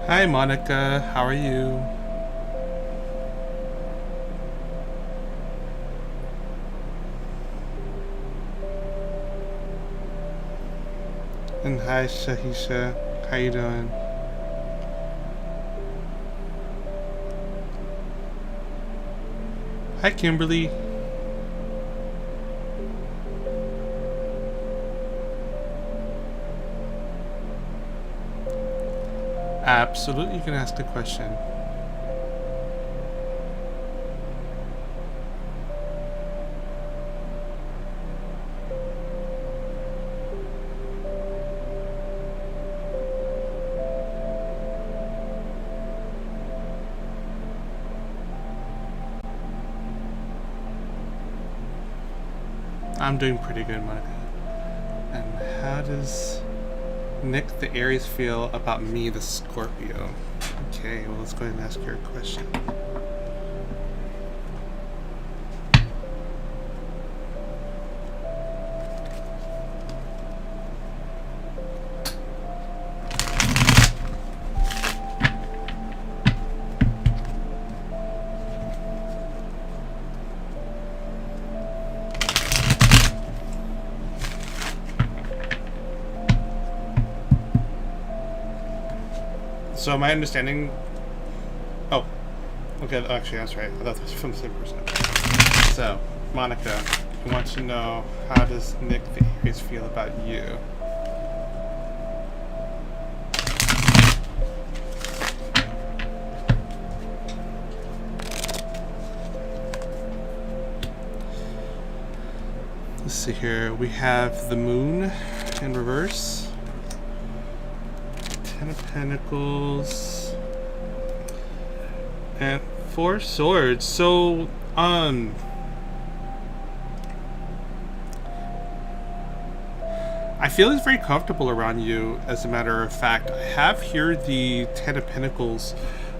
Hi, Monica. How are you? And hi, Shahisha. How you doing? Hi, Kimberly. Absolutely, you can ask a question. I'm doing pretty good, Monica. And how does Nick the Aries feel about me, the Scorpio? Okay, well, let's go ahead and ask your question. So, my understanding. Oh, okay, actually, that's right. I thought that was from the same person. So, Monica, you want to know how does Nick the Aries feel about you? Let's see here. We have the moon in reverse. Ten of Pentacles. And Four Swords. So, I feel he's very comfortable around you, as a matter of fact. I have here the Ten of Pentacles.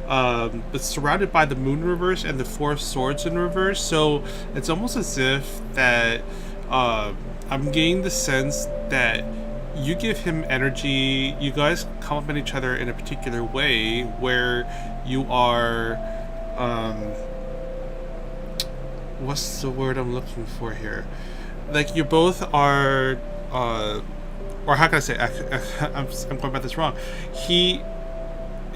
It's surrounded by the moon in reverse and the Four Swords in reverse. So, it's almost as if that I'm getting the sense that you give him energy. You guys complement each other in a particular way where you are. What's the word I'm looking for here? Like, you both are. Or how can I say? I'm going about this wrong.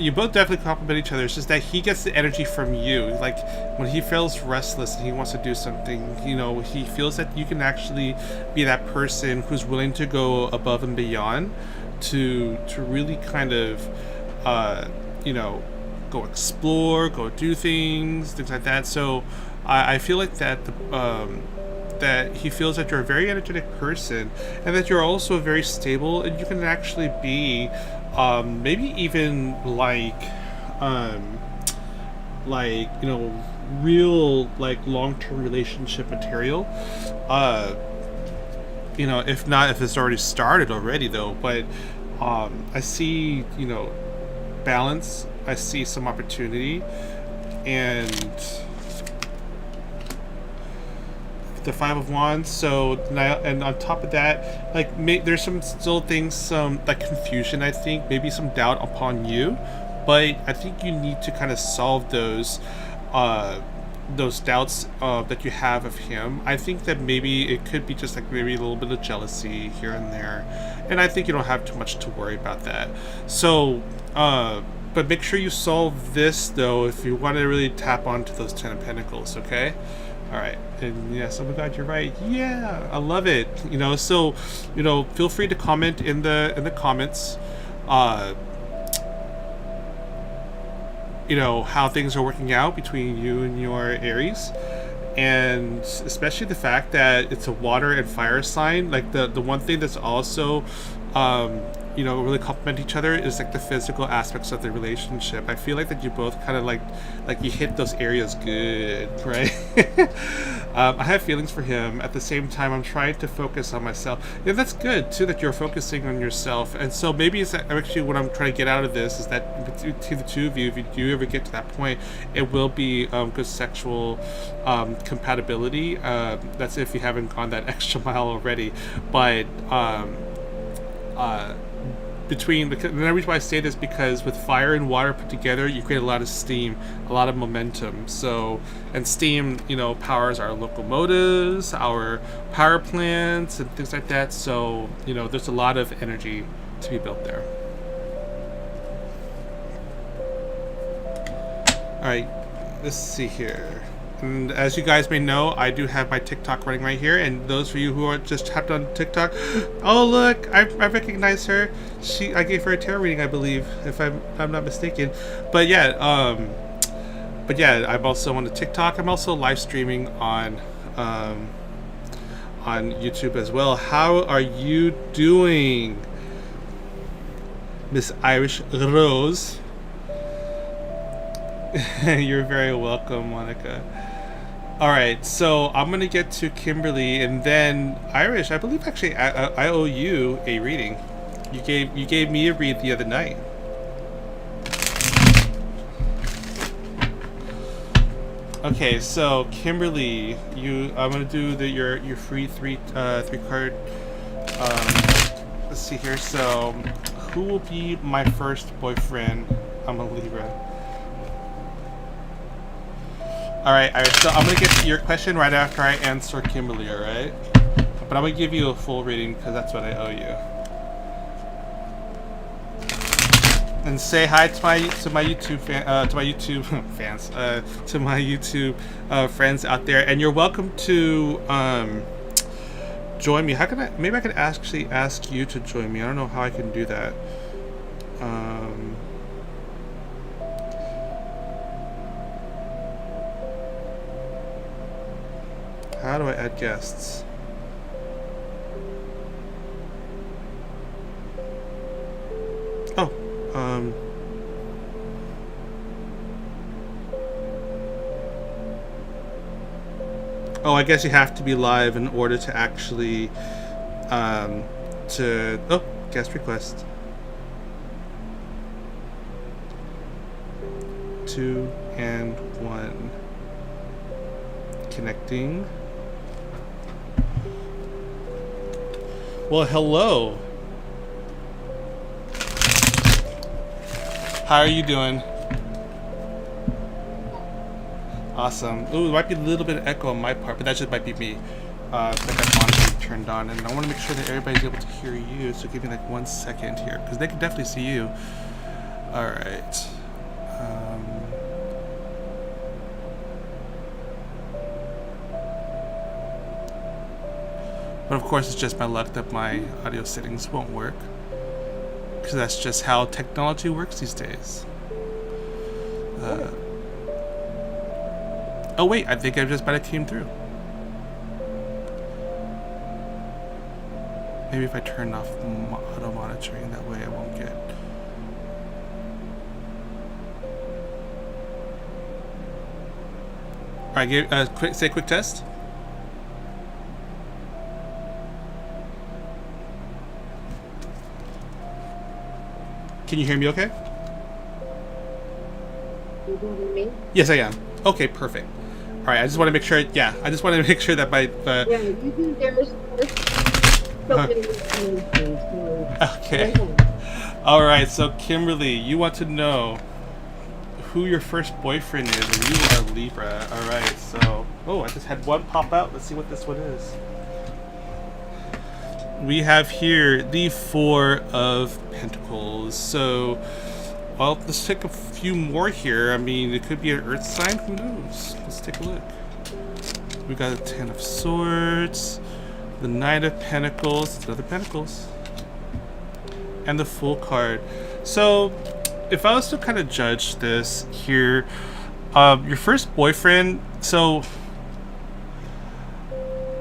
You both definitely complement each other. It's just that he gets the energy from you. Like, when he feels restless and he wants to do something, he feels that you can actually be that person who's willing to go above and beyond to really kind of, go explore, go do things like that. So I feel like that he feels that you're a very energetic person and that you're also very stable and you can actually be maybe even real like long-term relationship material, if it's already started already though. But I see balance, I see some opportunity, and the Five of Wands. So and on top of that, like there's some still things, some like confusion. I think maybe some doubt upon you, but I think you need to kind of solve those doubts that you have of him. I think that maybe it could be just like maybe a little bit of jealousy here and there, and I think you don't have too much to worry about that. So. But make sure you solve this though if you want to really tap onto those Ten of Pentacles. Okay. All right, and yes, oh my God, you're right. Yeah, I love it. So, feel free to comment in the comments. How things are working out between you and your Aries, and especially the fact that it's a water and fire sign. Like the one thing that's also really complement each other is like the physical aspects of the relationship. I feel like that you both kind of like you hit those areas good, right? I have feelings for him. At the same time, I'm trying to focus on myself. Yeah, that's good too, that you're focusing on yourself. And so maybe it's actually what I'm trying to get out of this is that between the two of you, if you do ever get to that point, it will be good sexual compatibility. That's if you haven't gone that extra mile already. But between the reason why I say this because with fire and water put together, you create a lot of steam, a lot of momentum. So, and steam, powers our locomotives, our power plants, and things like that. So, there's a lot of energy to be built there. All right, let's see here. And as you guys may know, I do have my TikTok running right here. And those of you who are just tapped on TikTok, oh look, I recognize her. I gave her a tarot reading, I believe, if I'm not mistaken. But yeah, I'm also on the TikTok. I'm also live streaming on YouTube as well. How are you doing, Miss Irish Rose? You're very welcome, Monica. All right, so I'm gonna get to Kimberly, and then Irish. I believe actually I owe you a reading. You gave me a read the other night. Okay, so Kimberly, I'm gonna do your free three card. Let's see here. So, who will be my first boyfriend? I'm a Libra. Alright, so I'm going to get to your question right after I answer Kimberly, alright? But I'm going to give you a full reading because that's what I owe you. And say hi to my YouTube fans, to my YouTube friends out there. And you're welcome to join me. Maybe I could actually ask you to join me. I don't know how I can do that. How do I add guests? Oh, oh, I guess you have to be live in order to actually, guest request. 2 and 1. Connecting. Well, hello. How are you doing? Awesome. Ooh, it might be a little bit of echo on my part, but that just might be me. I got the monitor turned on, and I want to make sure that everybody's able to hear you. So give me like 1 second here, because they can definitely see you. All right. But of course, it's just my luck that my audio settings won't work, because that's just how technology works these days. Oh wait, I think I just might have came through. Maybe if I turn off auto monitoring, that way I won't get. All right, say a quick test. Can you hear me okay? You can hear me? Yes, I am. Okay, perfect. All right, I just want to make sure. Yeah, I just wanted to make sure that my. Yeah, you can. There's okay. All right, so Kimberly, you want to know who your first boyfriend is, and you are Libra. All right, so I just had one pop out. Let's see what this one is. We have here the 4 of Pentacles. So, well, let's take a few more here. I mean, it could be an Earth sign. Who knows? Let's take a look. We got the 10 of Swords, the Knight of Pentacles, another Pentacles, and the Fool card. So, if I was to kind of judge this here, your first boyfriend, so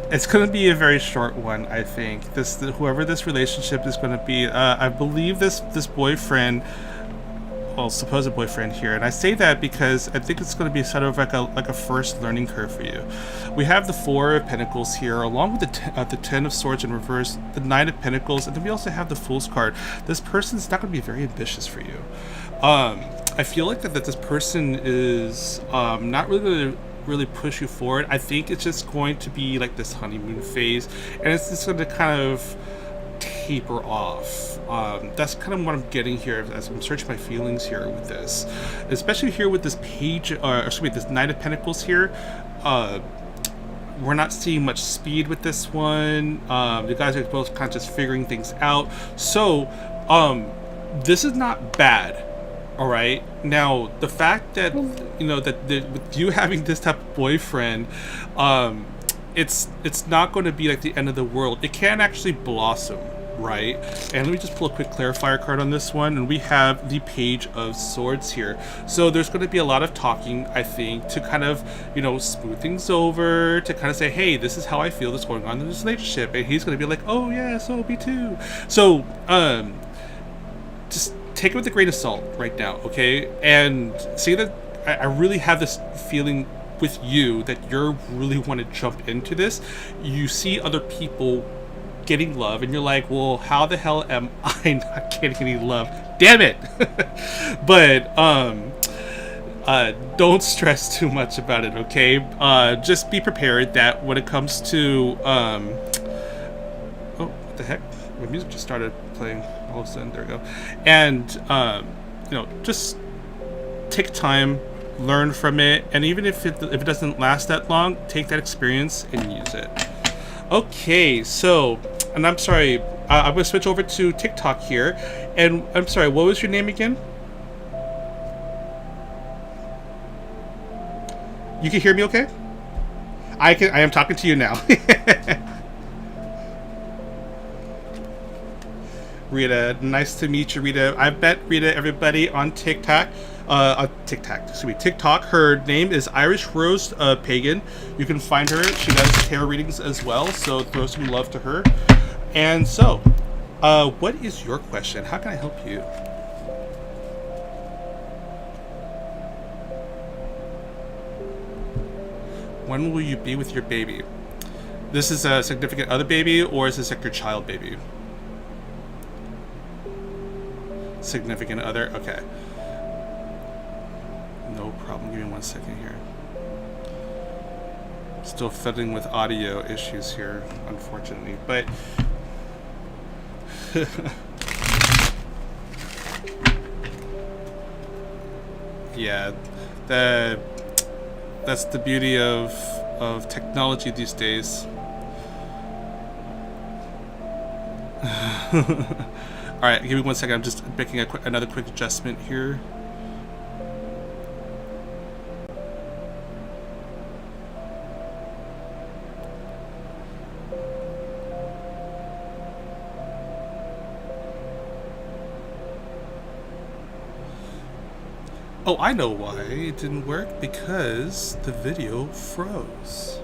it's going to be a very short one, I think. Whoever this relationship is going to be, I believe this boyfriend, well, supposed boyfriend here, and I say that because I think it's going to be sort of like a first learning curve for you. We have the 4 of Pentacles here, along with the 10 of Swords in reverse, the 9 of Pentacles, and then we also have the Fool's card. This person's not going to be very ambitious for you. I feel like that this person is not really going to really push you forward. I think it's just going to be like this honeymoon phase, and it's just going to kind of taper off. That's kind of what I'm getting here as I'm searching my feelings here with this, especially here with this page, excuse me, this Knight of Pentacles here. We're not seeing much speed with this one. You guys are both kind of just figuring things out. So, this is not bad. All right. Now, the fact that with you having this type of boyfriend, it's not going to be like the end of the world. It can actually blossom, right? And let me just pull a quick clarifier card on this one, and we have the Page of Swords here. So there's going to be a lot of talking, I think, to kind of smooth things over, to kind of say, hey, this is how I feel that's going on in this relationship, and he's going to be like, oh yeah, so me too. So just take it with a grain of salt right now, okay? And see that I really have this feeling with you that you really want to jump into this. You see other people getting love, and you're like, well, how the hell am I not getting any love? Damn it! But don't stress too much about it, okay? Just be prepared that when it comes to oh, what the heck? My music just started playing all of a sudden. There we go. And just take time, learn from it, and even if it doesn't last that long, take that experience and use it. Okay, so, and I'm sorry, I'm gonna switch over to TikTok here, and I'm sorry, what was your name again? You can hear me okay? I am talking to you now. Rita, nice to meet you, Rita. I bet Rita, everybody on TikTok, TikTok. Her name is Irish Rose Pagan. You can find her. She does tarot readings as well, so throw some love to her. And so, what is your question? How can I help you? When will you be with your baby? This is a significant other baby, or is this like your child baby? Significant other? Okay. No problem. Give me 1 second here. Still fiddling with audio issues here, unfortunately. But yeah, that's the beauty of technology these days. All right, give me 1 second. I'm just making another quick adjustment here. Oh, I know why it didn't work, because the video froze.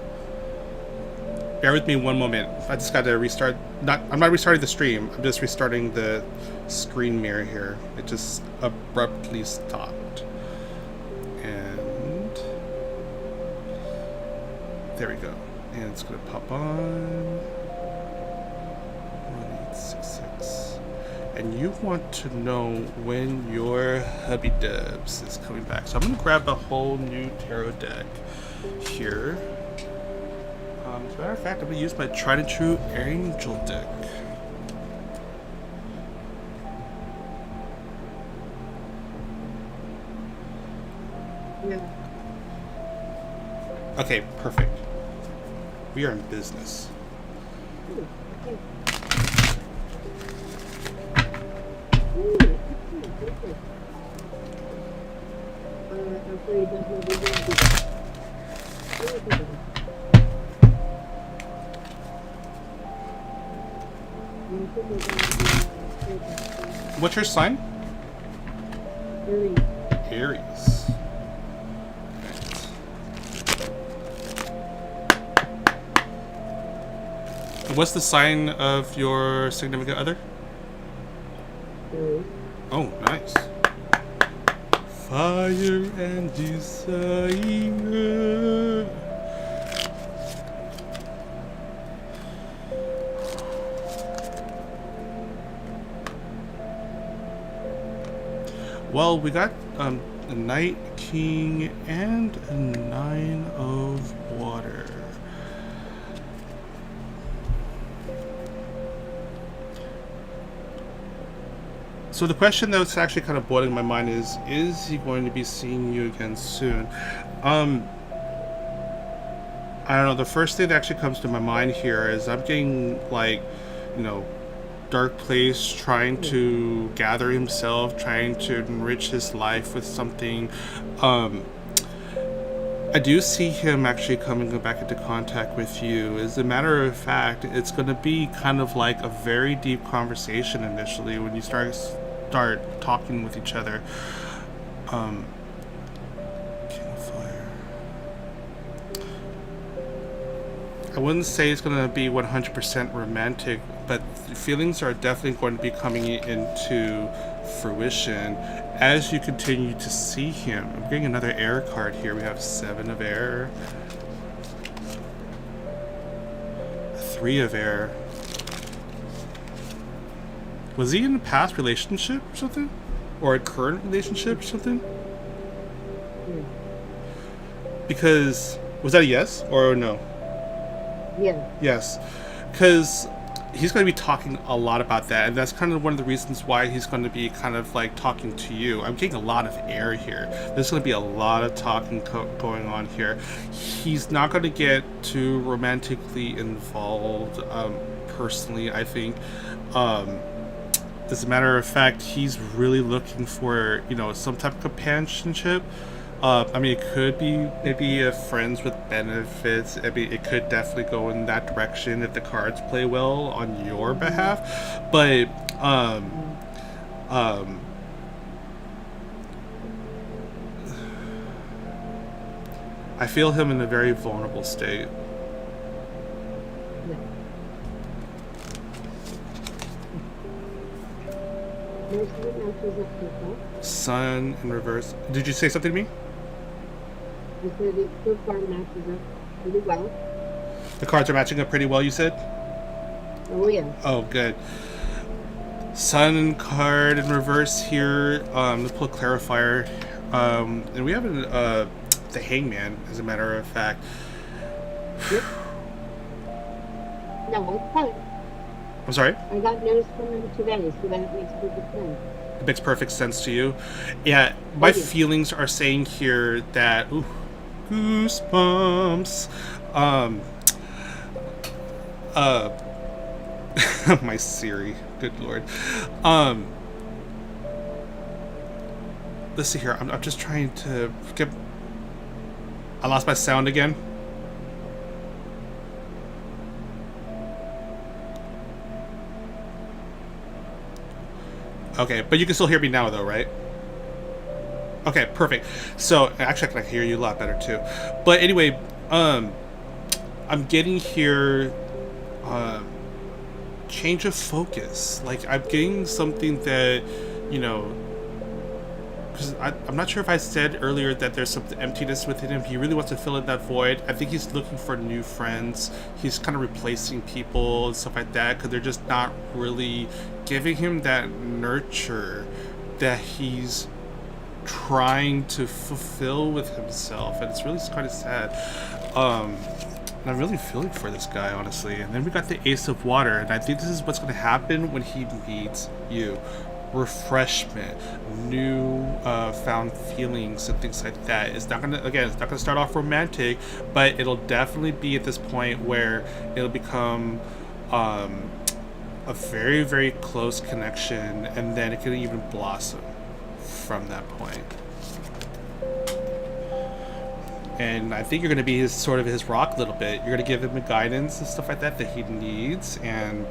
Bear with me 1 moment. I just got to restart. I'm not restarting the stream. I'm just restarting the screen mirror here. It just abruptly stopped. And there we go. And it's going to pop on. 1866. And you want to know when your hubby dubs is coming back. So I'm going to grab a whole new tarot deck here. As a matter of fact, I'm going to use my tried and true Angel deck. Yeah. Okay, perfect. We are in business. Ooh, okay. I'm afraid it does not begin to. What's your sign? Aries. Aries. Right. What's the sign of your significant other? Aries. Oh, nice. Fire and desire. Well, we got a Knight, King, and a 9 of water. So the question that's actually kind of boiling my mind is he going to be seeing you again soon? Um, I don't know. The first thing that actually comes to my mind here is I'm getting like, you know, dark place, trying to gather himself, trying to enrich his life with something. Um, I do see him actually coming back into contact with you. As a matter of fact, it's going to be kind of like a very deep conversation initially when you start talking with each other. Um, King of Fire. I wouldn't say it's going to be 100% romantic, but feelings are definitely going to be coming into fruition as you continue to see him. I'm getting another air card here. We have 7 of air, 3 of air. Was he in a past relationship or something? Or a current relationship or something? Because, was that a yes or a no? Yeah. Yes. Because he's going to be talking a lot about that, and that's kind of one of the reasons why he's going to be kind of like talking to you. I'm getting a lot of air here. There's going to be a lot of talking going on here. He's not going to get too romantically involved, personally, I think. As a matter of fact, he's really looking for, some type of companionship. I mean, it could be maybe friends with benefits. I mean, it could definitely go in that direction if the cards play well on your behalf. But um, I feel him in a very vulnerable state. Sun in reverse. Did you say something to me? I said it so far matches up pretty well. The cards are matching up pretty well, you said? Oh, yeah. Oh, good. Sun card in reverse here. Let's pull a clarifier. And we have the Hangman, as a matter of fact. Yep. No, it's fine. I'm sorry? I got notice from him today, so that makes perfect sense. It makes perfect sense to you. Yeah, my feelings are saying here that... Ooh, goosebumps. My Siri. Good lord. Let's see here. I'm just trying to get... I lost my sound again. Okay, but you can still hear me now, though, right? Okay, perfect. So, actually, I can hear you a lot better, too. But anyway, I'm getting here, change of focus. Like, I'm getting something that, because I'm not sure if I said earlier that there's some emptiness within him. He really wants to fill in that void. I think he's looking for new friends. He's kind of replacing people and stuff like that because they're just not really giving him that nurture that he's trying to fulfill with himself, and it's really kind of sad. And I'm really feeling for this guy, honestly. And then we got the Ace of Water, and I think this is what's going to happen when he meets you. Refreshment, new found feelings and things like that. It's not gonna start off romantic, but it'll definitely be at this point where it'll become a very, very close connection, and then it can even blossom from that point. And I think you're going to be his rock a little bit. You're going to give him the guidance and stuff like that he needs, and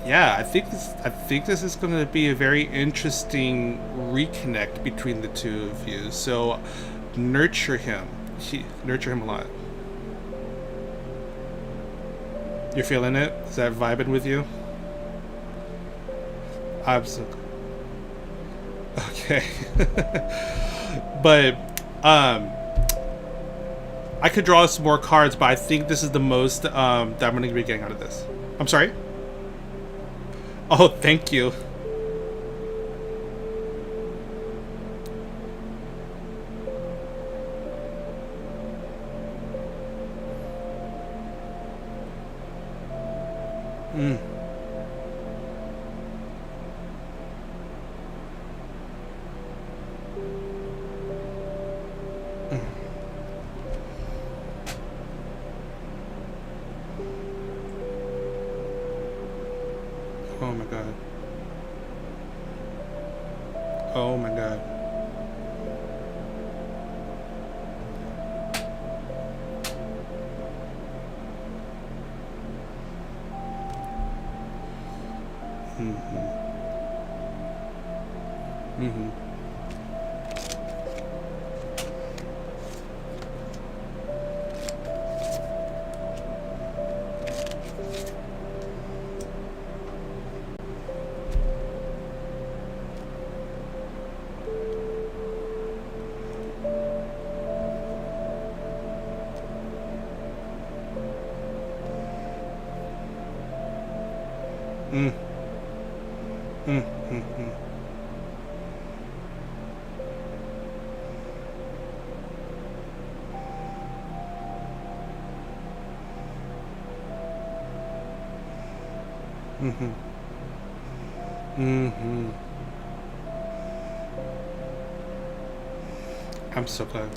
yeah, I think this is going to be a very interesting reconnect between the two of you. So nurture him. Nurture him a lot. You're feeling it? Is that vibing with you? Absolutely. Okay. But I could draw some more cards, but I think this is the most that I'm going to be getting out of this. I'm sorry? Oh, thank you. Oh my god. Oh my god. Mm-hmm. Mm-hmm. Mm. Mm. Mm. Mm. Mm. Mm. I'm so glad.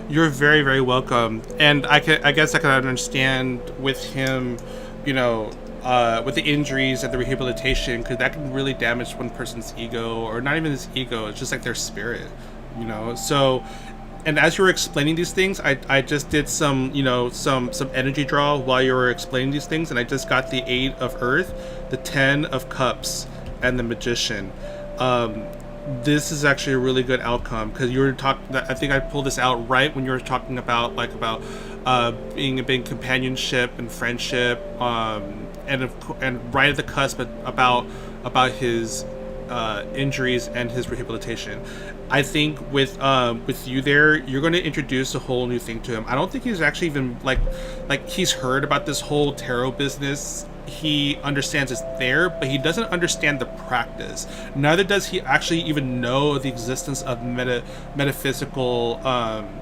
You're very, very welcome. And I guess I can understand with him, you know, with the injuries and the rehabilitation, because that can really damage one person's ego, or not even his ego. It's just like their spirit, you know. So, and as you were explaining these things, I just did some, some energy draw while you were explaining these things, and I just got the 8 of Earth, the 10 of Cups, and the Magician. Um, this is actually a really good outcome because you were talking. I think I pulled this out right when you were talking about being a big companionship and friendship, and right at the cusp about his injuries and his rehabilitation. I think with you there, you're going to introduce a whole new thing to him. I don't think he's actually even like he's heard about this whole tarot business. He understands it's there, but he doesn't understand the practice. Neither does he actually even know the existence of metaphysical,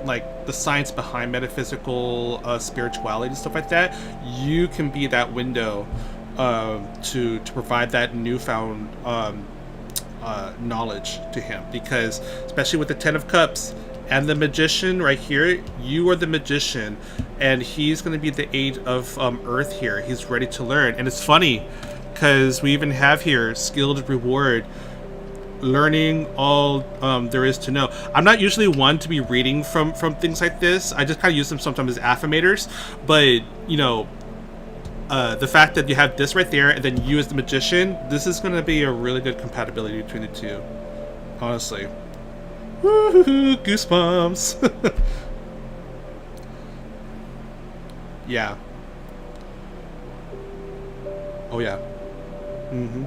like the science behind metaphysical spirituality and stuff like that. You can be that window to provide that newfound knowledge to him, because especially with the 10 of Cups and the Magician right here, you are the magician, and he's going to be the 8 of Earth here. He's ready to learn. And it's funny because we even have here skilled reward, learning all there is to know. I'm not usually one to be reading from things like this. I just kind of use them sometimes as affirmators, but the fact that you have this right there and then you as the magician, this is going to be a really good compatibility between the two, honestly. Woo-hoo-hoo, goosebumps. Yeah. Oh yeah. Mm-hmm.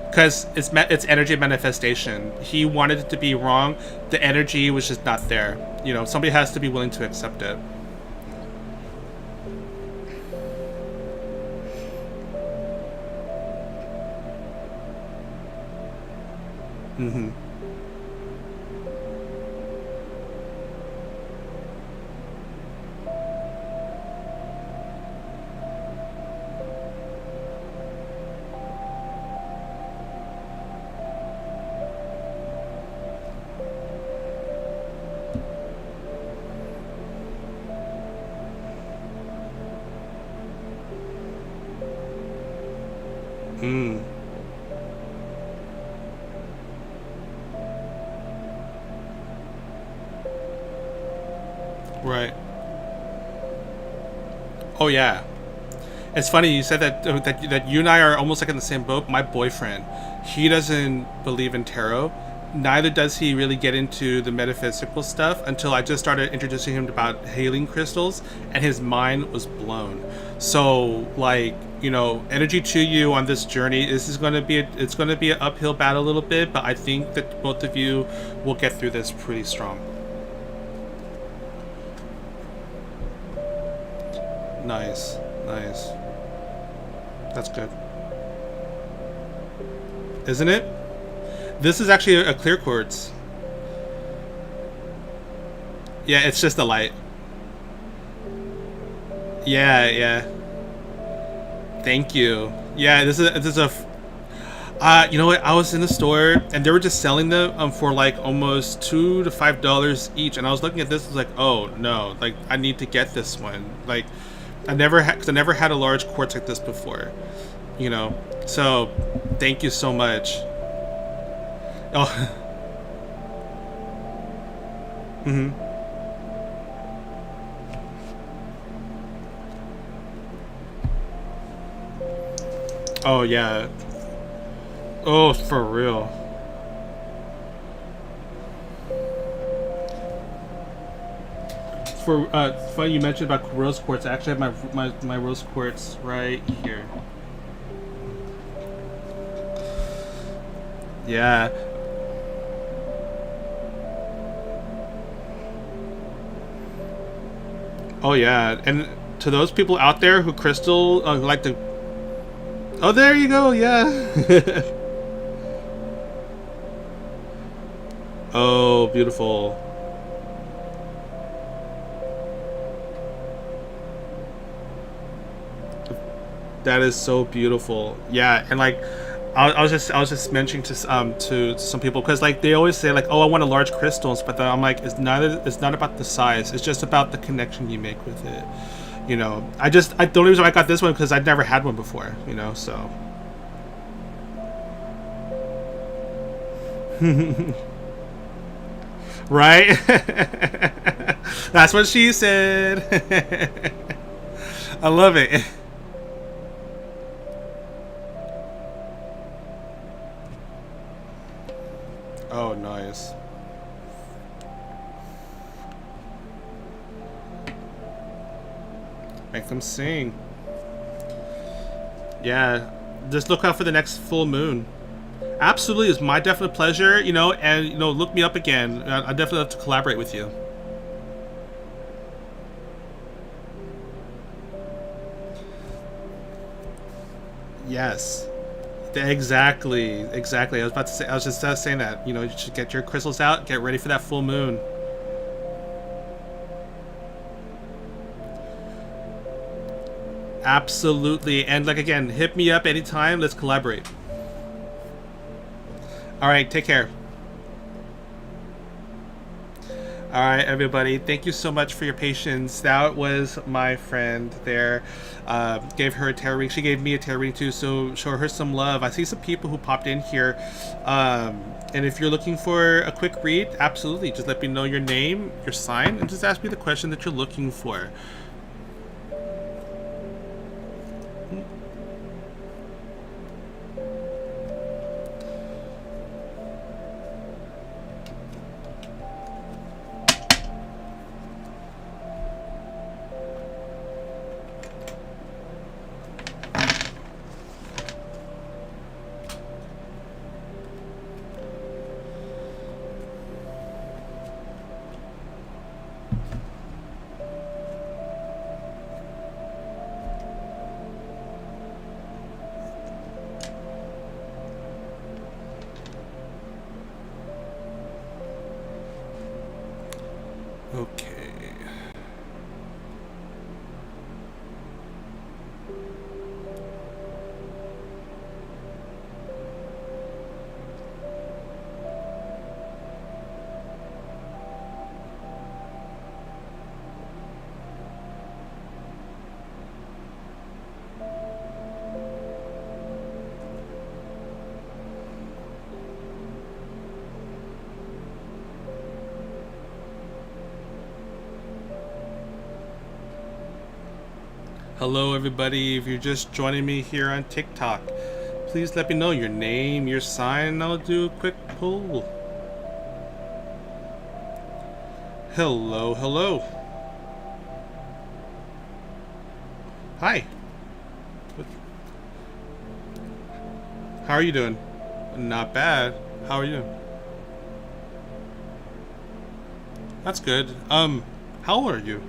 Because it's energy manifestation. He wanted it to be wrong. The energy was just not there. Somebody has to be willing to accept it. Mm-hmm. Mm. Right. Oh yeah. It's funny you said that you and I are almost like in the same boat. My boyfriend, he doesn't believe in tarot. Neither does he really get into the metaphysical stuff until I just started introducing him about healing crystals, and his mind was blown. So, energy to you on this journey. This is going to be it's going to be an uphill battle a little bit, but I think that both of you will get through this pretty strong. Nice, nice. That's good, isn't it? This is actually a clear quartz. Yeah, it's just a light. Yeah, yeah. Thank you. Yeah, this is a. You know what? I was in the store and they were just selling them for like almost $2 to $5 each, and I was looking at this. I was like, oh no, like I need to get this one. Like cause I never had a large quartz like this before. You know, so thank you so much. Oh, hmm. Oh yeah. Oh, for real. For funny you mentioned about rose quartz. I actually have my rose quartz right here. Yeah. Oh yeah. And to those people out there who crystal like to. Oh, there you go. Yeah. Oh, beautiful. That is so beautiful. Yeah, and like, I was just mentioning to some people because like they always say like, oh, I want a large crystals, but then I'm like, it's not about the size. It's just about the connection you make with it. You know, the only reason I got this one because I'd never had one before. You know, so. Right. That's what she said. I love it. Oh, nice. Make them sing. Yeah, just look out for the next full moon. Absolutely, it's my definite pleasure. You know, and you know, look me up again. I definitely have to collaborate with you. Yes, exactly, exactly. I was about to say. I was just saying that. You know, you should get your crystals out. Get ready for that full moon. Absolutely, and like again, hit me up anytime. Let's collaborate. All right, take care. All right, everybody. Thank you so much for your patience. That was my friend there. Gave her a tarot reading. She gave me a tarot reading too. So show her some love. I see some people who popped in here. And if you're looking for a quick read, absolutely. Just let me know your name, your sign, and just ask me the question that you're looking for. Okay. Hello, everybody. If you're just joining me here on TikTok, please let me know your name, your sign, and I'll do a quick pull. Hello, hello. Hi. How are you doing? Not bad. How are you? That's good. How old are you?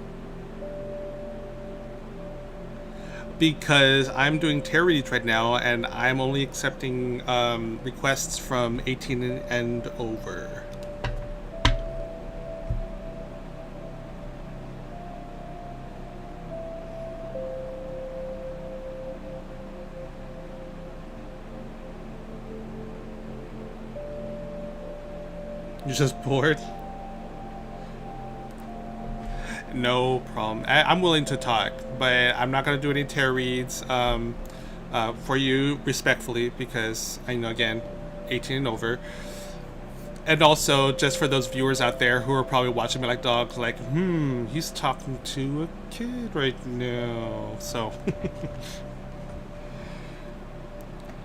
Because I'm doing tarot reads right now, and I'm only accepting requests from 18 and over. You're just bored? No problem. I'm willing to talk, but I'm not gonna do any tarot reads for you respectfully because I know again, 18 and over. And also, just for those viewers out there who are probably watching me like dogs, like, he's talking to a kid right now. So,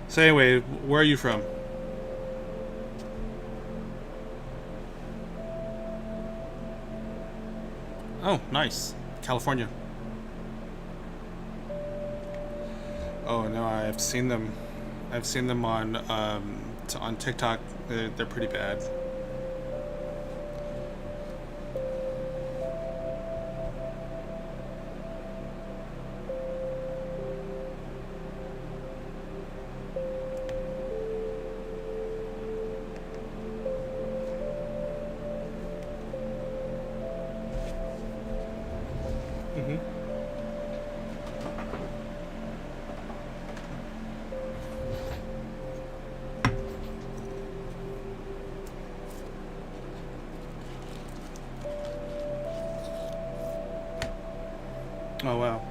so anyway, where are you from? Oh, nice, California. Oh no, I've seen them. I've seen them on TikTok. They're pretty bad. Mm-hmm. Oh wow.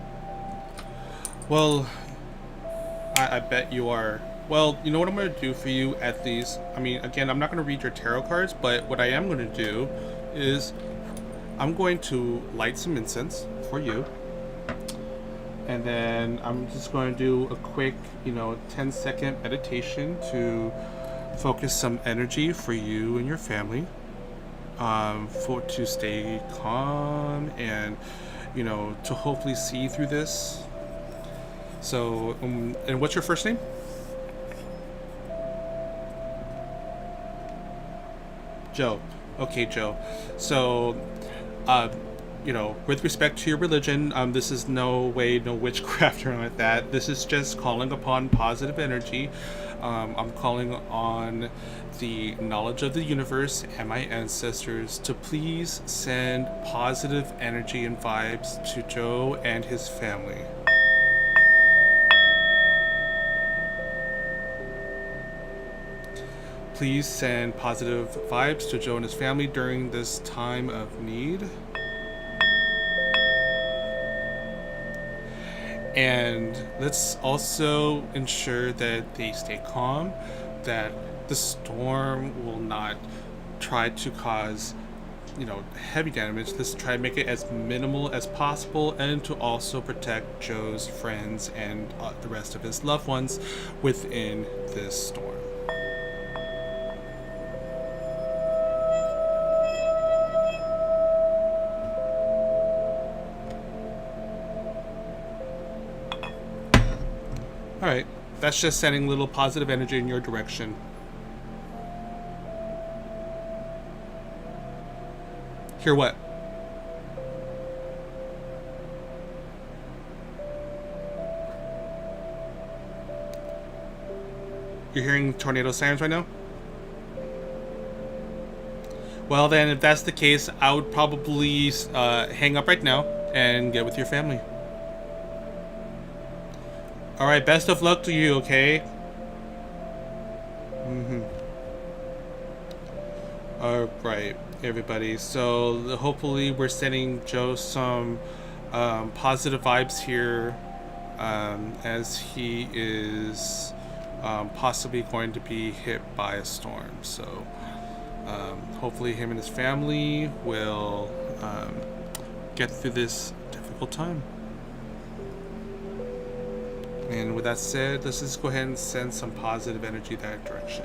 Well, I bet you are. Well, you know what I'm going to do for you at least? I mean, again, I'm not going to read your tarot cards, but what I am going to do is I'm going to light some incense for you. And then I'm just going to do a quick, 10-second meditation to focus some energy for you and your family. For to stay calm and, to hopefully see through this. So, and what's your first name? Joe. Okay, Joe. So, uh, with respect to your religion, this is no way, no witchcraft or anything like that. This is just calling upon positive energy. I'm calling on the knowledge of the universe and my ancestors to please send positive energy and vibes to Joe and his family. Please send positive vibes to Joe and his family during this time of need. And let's also ensure that they stay calm, that the storm will not try to cause, heavy damage. Let's try to make it as minimal as possible and to also protect Joe's friends and the rest of his loved ones within this storm. Alright, that's just sending a little positive energy in your direction. Hear what? You're hearing tornado sirens right now? Well then, if that's the case, I would probably hang up right now and get with your family. Alright, best of luck to you, okay? Alright, everybody. So, hopefully we're sending Joe some positive vibes here as he is possibly going to be hit by a storm. So, hopefully him and his family will get through this difficult time. And with that said, let's just go ahead and send some positive energy that direction.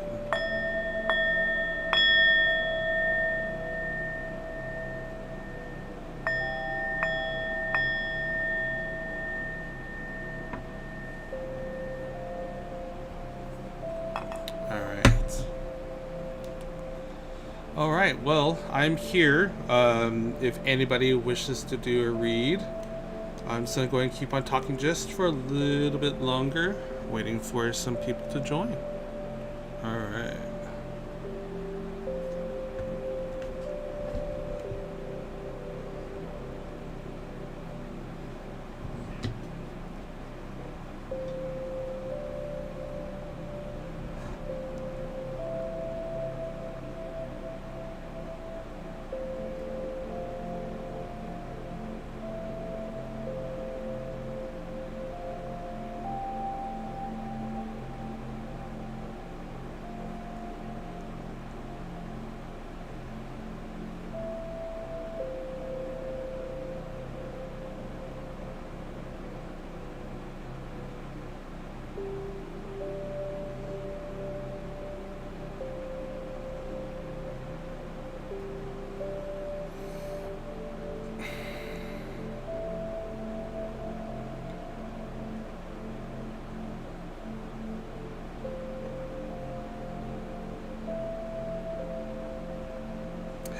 Alright, well, I'm here. If anybody wishes to do a read, I'm just going to go ahead and keep on talking just for a little bit longer, waiting for some people to join. Alright.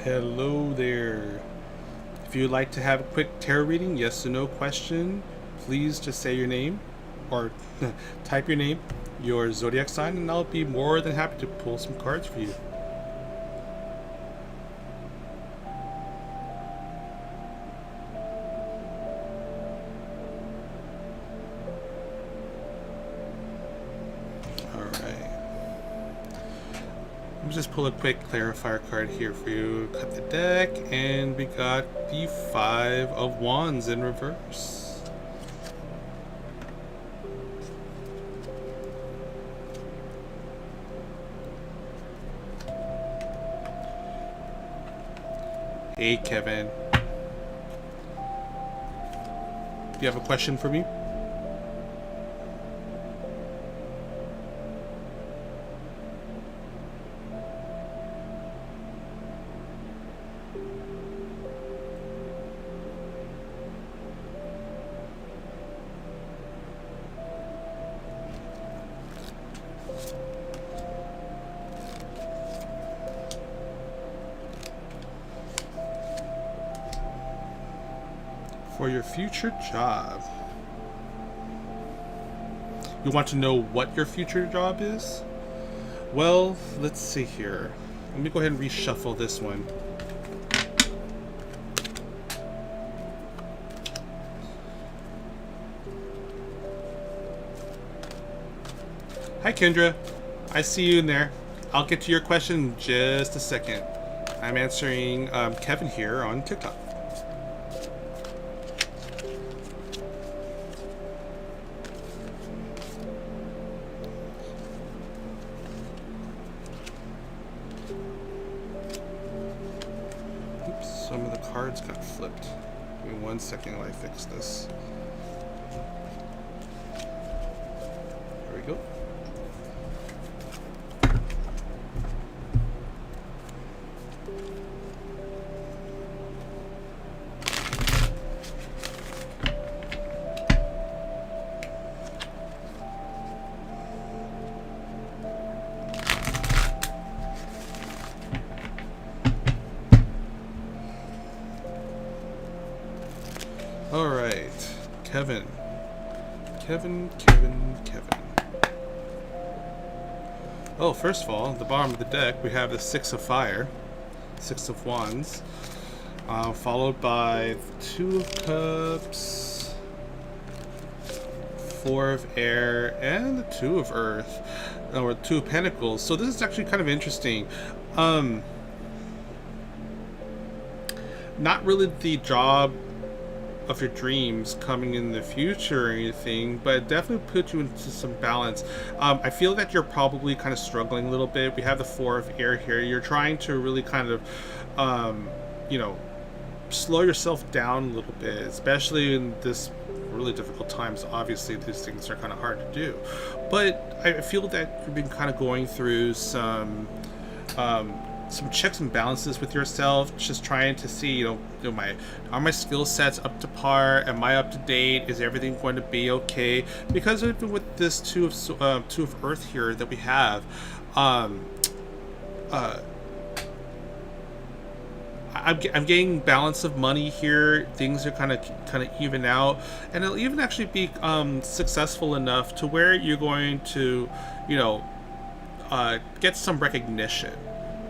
Hello there. If you'd like to have a quick tarot reading, yes or no question, please just say your name or type your name, your zodiac sign, and I'll be more than happy to pull some cards for you. Let me just pull a quick clarifier card here for you. Cut the deck, and we got the Five of Wands in reverse. Hey, Kevin. Do you have a question for me? For your future job. You want to know what your future job is? Well, let's see here. Let me go ahead and reshuffle this one. Hi, Kendra. I see you in there. I'll get to your question in just a second. I'm answering Kevin here on TikTok. Oops, some of the cards got flipped. Give me 1 second while I fix this. There we go. All right, Kevin. Oh, first of all, at the bottom of the deck, we have the Six of Fire, Six of Wands, followed by the Two of Cups, Four of Air, and the Two of Earth, or Two of Pentacles. So this is actually kind of interesting. Not really the job of your dreams coming in the future or anything, but it definitely put you into some balance. I feel that you're probably kind of struggling a little bit. We have the Four of Air here. You're trying to really kind of slow yourself down a little bit, especially in this really difficult times. Obviously these things are kind of hard to do, but I feel that you've been kind of going through some checks and balances with yourself, just trying to see, are my skill sets up to par? Am I up to date? Is everything going to be okay? Because even with this two of Earth here that we have, I'm getting balance of money here. Things are kind of even out, and it'll even actually be successful enough to where you're going to, get some recognition.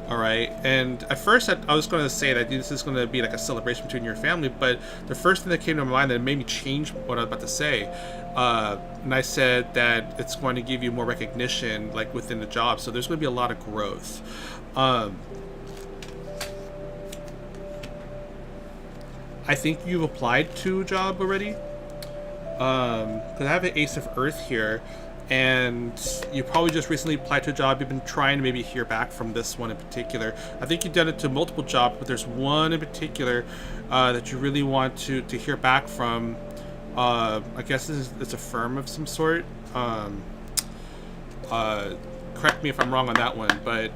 All right, and at first I was going to say that this is going to be like a celebration between your family, but the first thing that came to my mind that made me change what I was about to say, and I said that it's going to give you more recognition, like within the job. So there's going to be a lot of growth. I think you've applied to a job already, because I have an Ace of Earth here. And you probably just recently applied to a job. You've been trying to maybe hear back from this one in particular. I think you've done it to multiple jobs, but there's one in particular that you really want to hear back from. I guess it's a firm of some sort. Correct me if I'm wrong on that one, but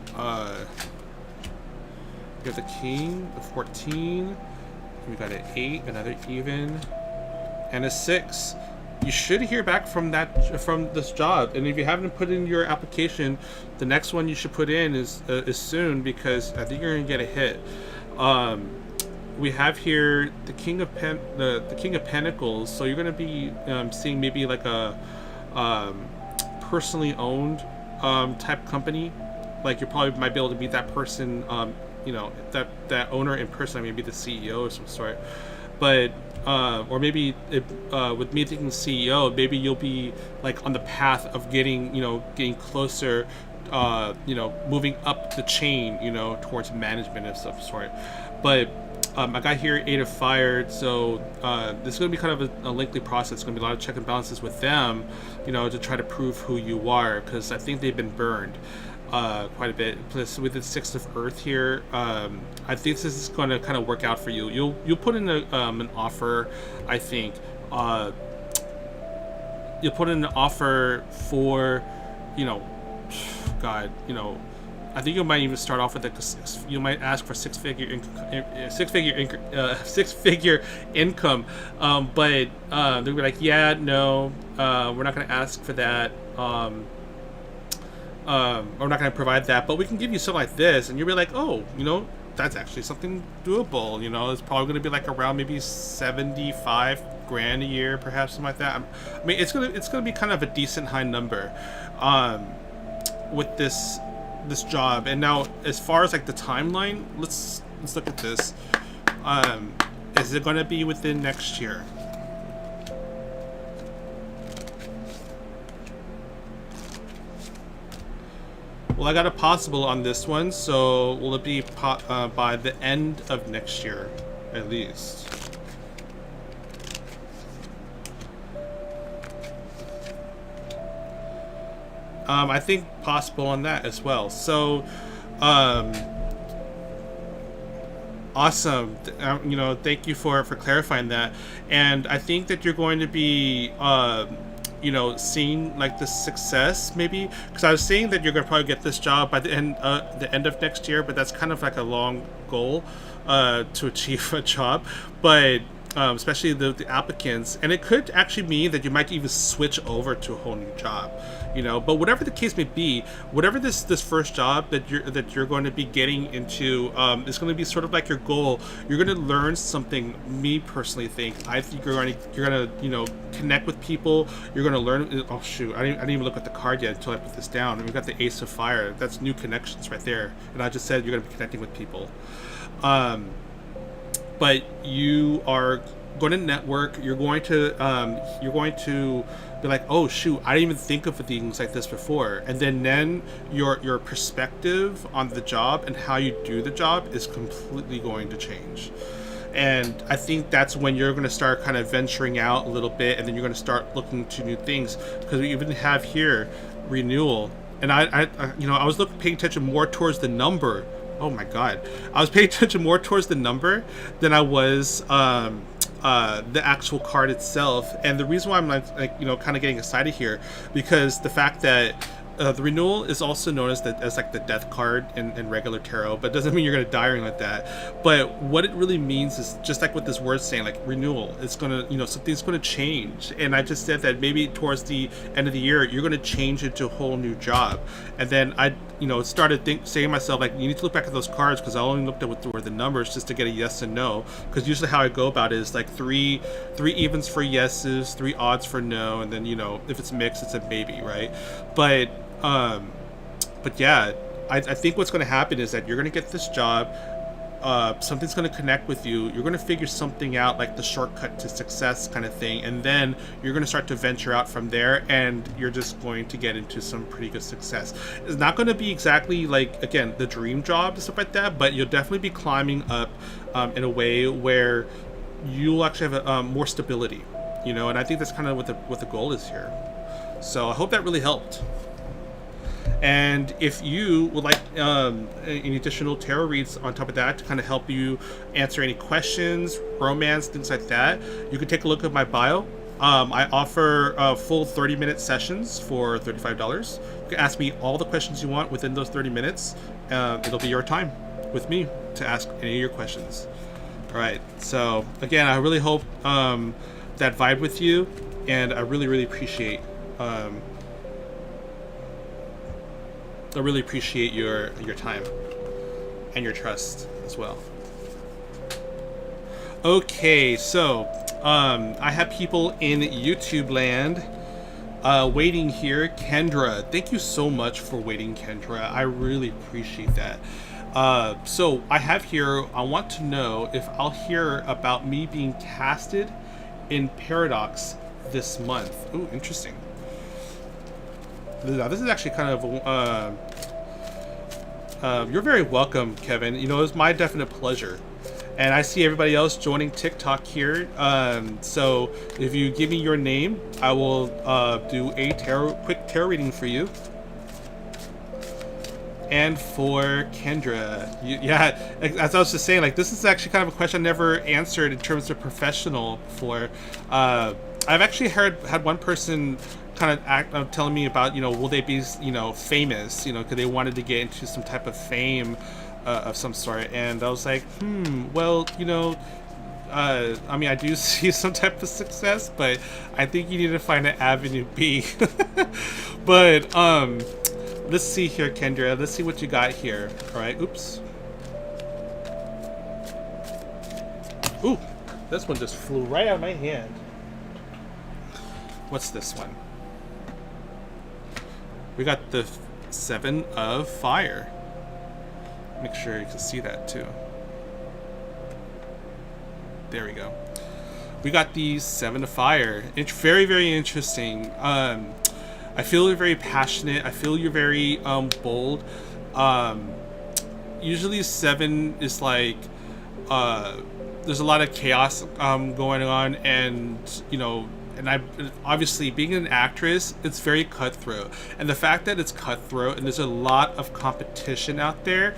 you have the King, the 14. We got an 8, another even, and a 6. you should hear back from this job. And if you haven't put in your application, the next one you should put in is soon, because I think you're gonna get a hit. Um, we have here the the King of Pentacles, so you're gonna be seeing maybe like a personally owned type company. Like you probably might be able to meet that person, that owner in person, maybe the CEO of some sort. But or maybe with me thinking CEO, maybe you'll be like on the path of getting closer, moving up the chain, towards management of some sort. But I got here 8 of Fire, so this is going to be kind of a lengthy process. It's going to be a lot of check and balances with them, to try to prove who you are, because I think they've been burned quite a bit. Plus, with the 6 of Earth here, I think this is going to kind of work out for you. You'll put in an offer, I think. You'll put in an offer for, God, I think you might even start off with you might ask for six figure income, but they'll be like, yeah, no, we're not going to ask for that. We're not going to provide that, but we can give you something like this, and you'll be like, oh, that's actually something doable. It's probably going to be like around maybe 75 grand a year, perhaps, something like that. I mean, it's gonna be kind of a decent high number, with this job. And now, as far as like the timeline, let's look at this. Is it going to be within next year? Well, I got a possible on this one, so will it be by the end of next year, at least? I think possible on that as well. So, awesome. Thank you for clarifying that. And I think that you're going to be, seeing like the success, maybe, because I was saying that you're going to probably get this job by the end of next year, but that's kind of like a long goal to achieve a job. But especially the applicants, and it could actually mean that you might even switch over to a whole new job, but whatever the case may be, whatever this first job that you're going to be getting into is going to be sort of like your goal. You're going to learn something. Me personally I think you're going to connect with people. You're going to learn. Oh shoot, I didn't even look at the card yet until I put this down. And we've got the Ace of Fire. That's new connections right there. And I just said you're going to be connecting with people. But you are going to network. You're going to be like, oh shoot, I didn't even think of things like this before. And then your perspective on the job and how you do the job is completely going to change. And I think that's when you're going to start kind of venturing out a little bit, and then you're going to start looking to new things, because we even have here renewal. And I was paying attention more towards the number. Oh my god, I was paying attention more towards the number than I was the actual card itself. And the reason why I'm kind of getting excited here, because the fact that the renewal is also known as like the death card in regular tarot, but doesn't mean you're going to die or anything like that. But what it really means is just like what this word's saying, like renewal. It's going to, something's going to change. And I just said that maybe towards the end of the year, you're going to change into a whole new job. And then I started saying to myself, like, you need to look back at those cards, because I only looked at what were the numbers just to get a yes and no. Because usually how I go about it is like three evens for yeses, 3 odds for no, and then if it's mixed, it's a maybe, right? But yeah, I think what's going to happen is that you're going to get this job. Something's going to connect with you. You're going to figure something out, like the shortcut to success kind of thing, and then you're going to start to venture out from there, and you're just going to get into some pretty good success. It's not going to be exactly like, again, the dream job and stuff like that, but you'll definitely be climbing up in a way where you'll actually have more stability, and I think that's kind of what the goal is here. So I hope that really helped. And if you would like any additional tarot reads on top of that to kind of help you answer any questions, romance, things like that, you can take a look at my bio. I offer full 30-minute sessions for $35. You can ask me all the questions you want within those 30 minutes. It'll be your time with me to ask any of your questions. All right. So again, I really hope that vibe with you. and I really appreciate your time and your trust as well. Okay, so I have people in YouTube land waiting here. Kendra, thank you so much for waiting, Kendra. I really appreciate that. So I have here, I want to know if I'll hear about me being casted in Paradox this month. Ooh, interesting. Now, this is actually kind of you're very welcome, Kevin. You know, it's my definite pleasure. And I see everybody else joining TikTok here. So if you give me your name, I will do a quick tarot reading for you. And for Kendra, yeah, as I was just saying, like, this is actually kind of a question I never answered in terms of professional before. I've actually had one person kind of telling me about, you know, will they be, you know, famous, you know, because they wanted to get into some type of fame of some sort. And I was like, well, you know, I mean, I do see some type of success, but I think you need to find an avenue B. But let's see here, Kendra. Let's see what you got here. All right. Oops. Ooh, this one just flew right out of my hand. What's this one? We got the 7 of Fire. Make sure you can see that too. There we go. We got the 7 of Fire. It's very interesting. I feel you're very passionate. I feel you're very bold. Usually 7 is like there's a lot of chaos going on, and you know, and I obviously being an actress, it's very cutthroat. And the fact that it's cutthroat and there's a lot of competition out there,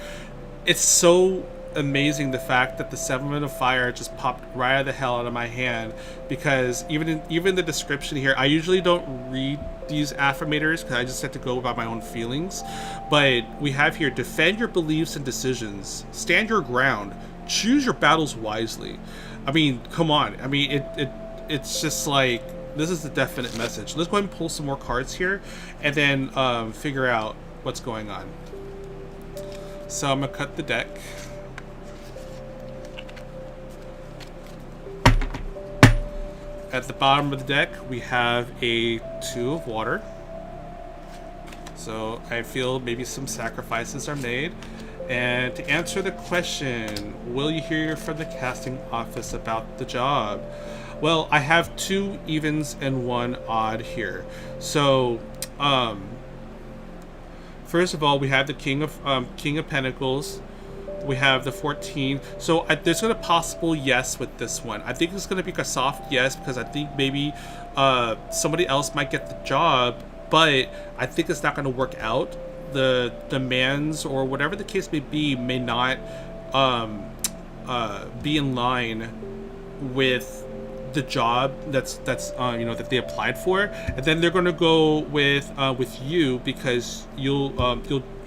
it's so amazing the fact that the 7 of Fire just popped right out of the hell out of my hand, because even the description here, I usually don't read these affirmators because I just have to go about my own feelings, but we have here: defend your beliefs and decisions, stand your ground, choose your battles wisely. I mean, come on. I mean, it's just like, this is the definite message. Let's go ahead and pull some more cards here and then figure out what's going on. So I'm gonna cut the deck. At the bottom of the deck, we have a 2 of water. So I feel maybe some sacrifices are made. And to answer the question, will you hear from the casting office about the job? Well, I have 2 evens and 1 odd here. So, first of all, we have the King of Pentacles. We have the 14. So there's a possible yes with this one. I think it's going to be a soft yes, because I think maybe somebody else might get the job, but I think it's not going to work out. The demands or whatever the case may not be in line with the job that's you know, that they applied for, and then they're going to go with you, because you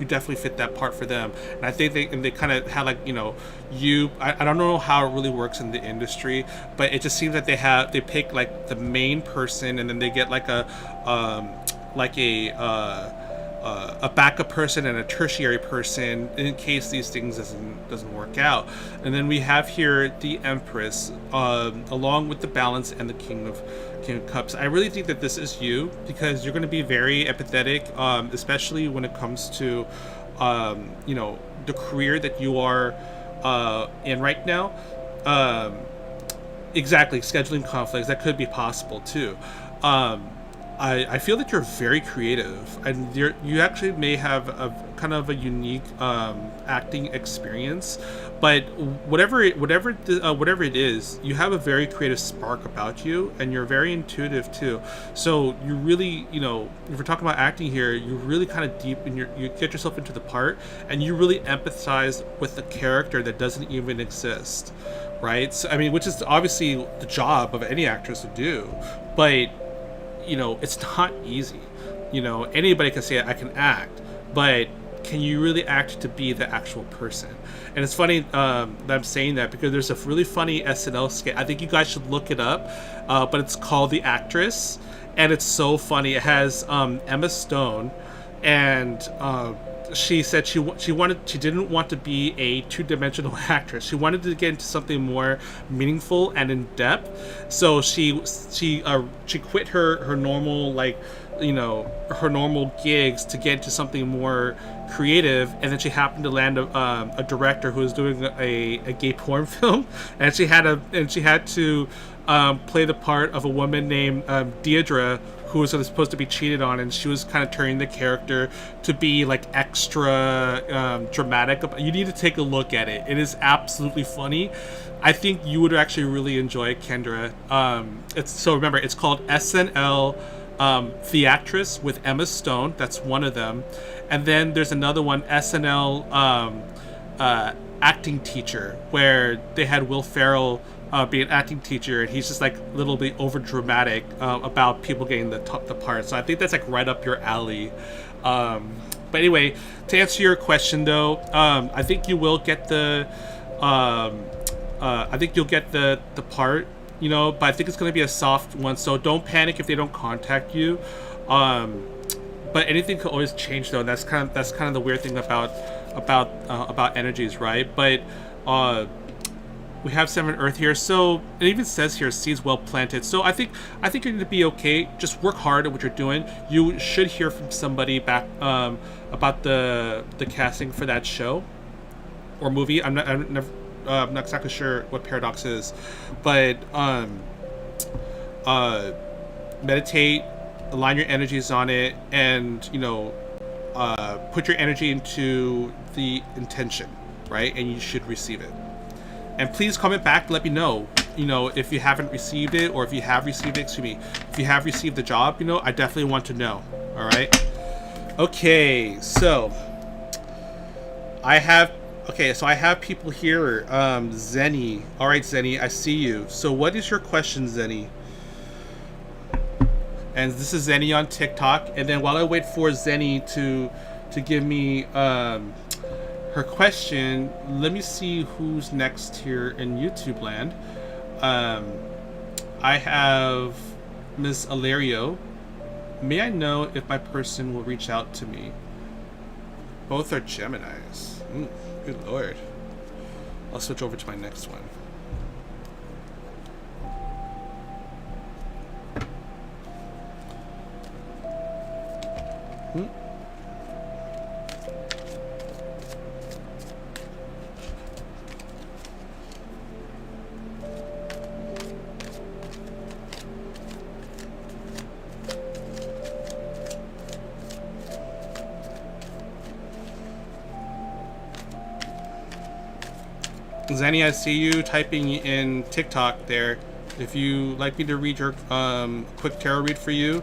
definitely fit that part for them. And I think they kind of had, like, you know, I don't know how it really works in the industry, but it just seems that they pick like the main person, and then they get like a backup person and a tertiary person in case these things doesn't work out. And then we have here the Empress, along with the Balance and the King of Cups. I really think that this is you, because you're going to be very empathetic, especially when it comes to you know, the career that you are in right now. Exactly, scheduling conflicts, that could be possible too. I feel that you're very creative, and you actually may have a kind of a unique acting experience, but whatever it is, you have a very creative spark about you, and you're very intuitive too. So you really, you know, if we're talking about acting here, you really kind of deep in you get yourself into the part, and you really empathize with the character that doesn't even exist, right? So, I mean, which is obviously the job of any actress to do, but you know, it's not easy. You know, anybody can say I can act, but can you really act to be the actual person? And it's funny that I'm saying that because there's a really funny SNL skit. I think you guys should look it up, but it's called The Actress, and it's so funny. It has Emma Stone, and she said she didn't want to be a two-dimensional actress. She wanted to get into something more meaningful and in depth. So she quit her normal, like, you know, her normal gigs to get into something more creative, and then she happened to land a director who was doing a gay porn film, and she had to play the part of a woman named Deirdre, who was supposed to be cheated on, and she was kind of turning the character to be like extra dramatic. You need to take a look at it. It is absolutely funny. I think you would actually really enjoy it, Kendra. Remember, it's called SNL The Actress with Emma Stone. That's one of them. And then there's another one, SNL Acting Teacher, where they had Will Ferrell be an acting teacher, and he's just like a little bit over dramatic about people getting the part. So I think that's like right up your alley. But anyway, to answer your question though, I think you will get the I think you'll get the part, you know, but I think it's going to be a soft one, so don't panic if they don't contact you. But anything could always change though, and that's kind of the weird thing about energies, right? But we have 7 Earth here, so it even says here seeds well planted. So I think you're going to be okay. Just work hard at what you're doing. You should hear from somebody back about the casting for that show or movie. I'm not exactly sure what Paradox is, but meditate, align your energies on it, and you know, put your energy into the intention, right? And you should receive it. And please comment back, let me know, you know, if you haven't received it, or if you have received it, excuse me, if you have received the job, you know, I definitely want to know. All right. Okay, so I have people here. Zenny. All right, Zenny, I see you. So what is your question, Zenny? And this is Zenny on TikTok. And then while I wait for Zenny to give me her question, let me see who's next here in YouTube land. I have Miss Alario. May I know if my person will reach out to me? Both are Geminis. Good lord. I'll switch over to my next one. Zenny, I see you typing in TikTok there. If you like me to read your quick tarot read for you,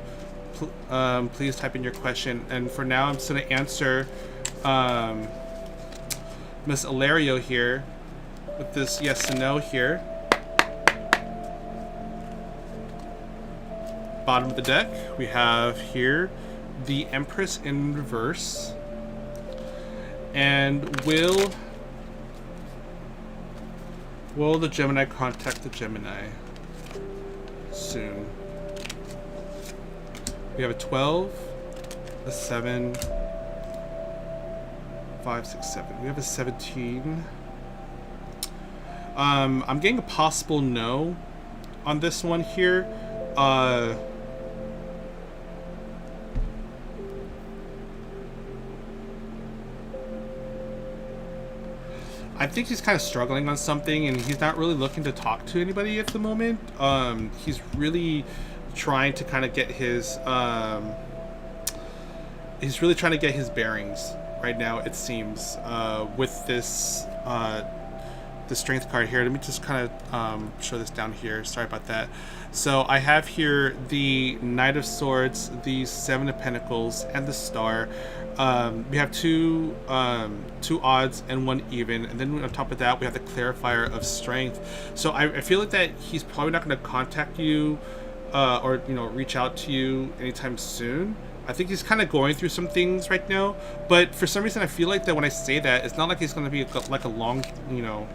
please type in your question. And for now, I'm just going to answer Miss Alario here with this yes and no here. Bottom of the deck, we have here the Empress in reverse. And will the Gemini contact the Gemini soon? We have a 12, a 7, 5, 6, 7. We have a 17. I'm getting a possible no on this one here. I think he's kind of struggling on something, and he's not really looking to talk to anybody at the moment. He's really trying to kind of get his bearings right now, it seems, with this the strength card here. Let me just kind of show this down here. Sorry about that. So I have here the Knight of Swords, the Seven of Pentacles, and the Star. We have two odds and one even, and then on top of that we have the clarifier of strength. So I feel like that he's probably not going to contact you or reach out to you anytime soon. I think he's kind of going through some things right now, but for some reason I feel like that when I say that, it's not like he's going to be like a long,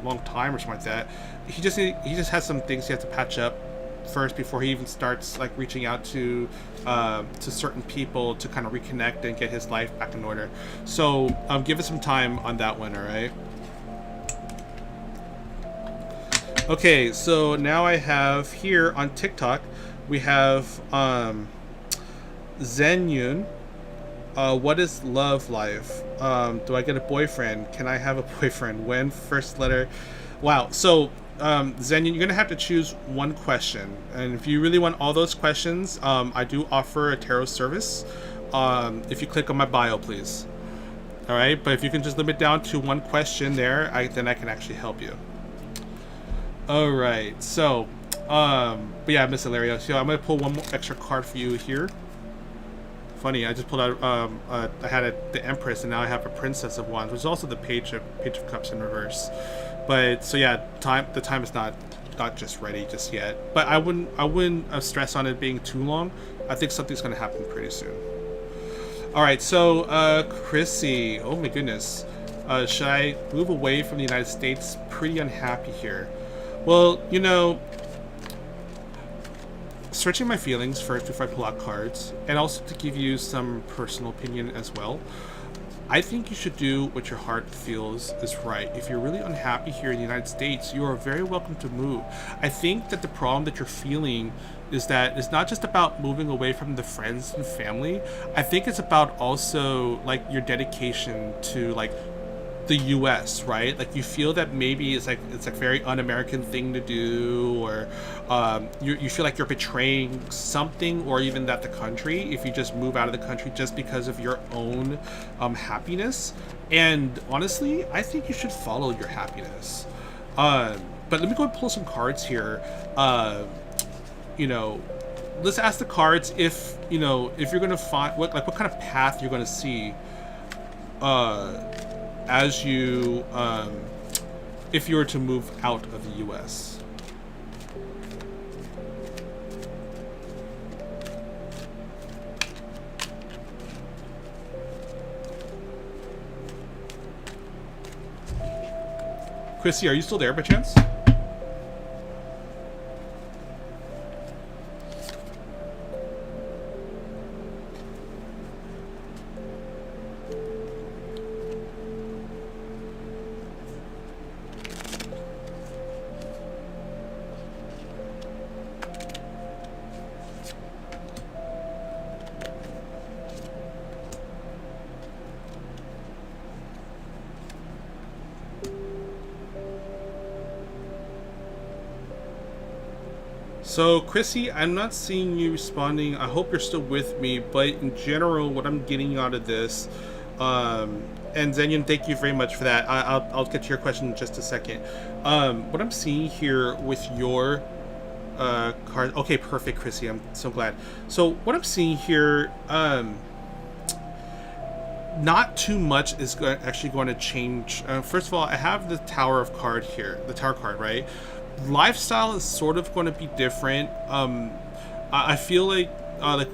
long time or something like that. He just has some things he has to patch up first before he even starts like reaching out to certain people to kind of reconnect and get his life back in order. So give us some time on that one, all right? Okay, so now I have here on TikTok, we have Zenyun. What is love life? Do I get a boyfriend? Can I have a boyfriend? When? First letter. Wow. So, Zenyun, you're gonna have to choose one question, and if you really want all those questions, I do offer a tarot service. If you click on my bio, please. All right. But if you can just limit down to one question there, then I can actually help you. All right. So, but yeah, Miss Hilario. So I'm gonna pull one more extra card for you here. Funny, I just pulled out. I had the Empress, and now I have a Princess of Wands, which is also the Page of Cups in reverse. But so yeah, the time is not just ready just yet. But I wouldn't stress on it being too long. I think something's gonna happen pretty soon. All right, so Chrissy, oh my goodness, should I move away from the United States? Pretty unhappy here. Well, searching my feelings first before I pull out cards, and also to give you some personal opinion as well. I think you should do what your heart feels is right. If you're really unhappy here in the United States, you are very welcome to move. I think that the problem that you're feeling is that it's not just about moving away from the friends and family. I think it's about also like your dedication to like the US, right? Like you feel that maybe it's like very un-American thing to do, or you feel like you're betraying something, or even that the country, if you just move out of the country just because of your own happiness. And honestly, I think you should follow your happiness. But let me go and pull some cards here. Let's ask the cards if you're gonna find what kind of path you're gonna see as you if you were to move out of the US. Chrissy, are you still there by chance? So, Chrissy, I'm not seeing you responding. I hope you're still with me, but in general, what I'm getting out of this, and Zenyan, thank you very much for that. I'll get to your question in just a second. What I'm seeing here with your card, okay, perfect, Chrissy, I'm so glad. So, what I'm seeing here, not too much is actually going to change. First of all, I have the Tower of card here, the Tower card, right? Lifestyle is sort of going to be different. I feel like I'm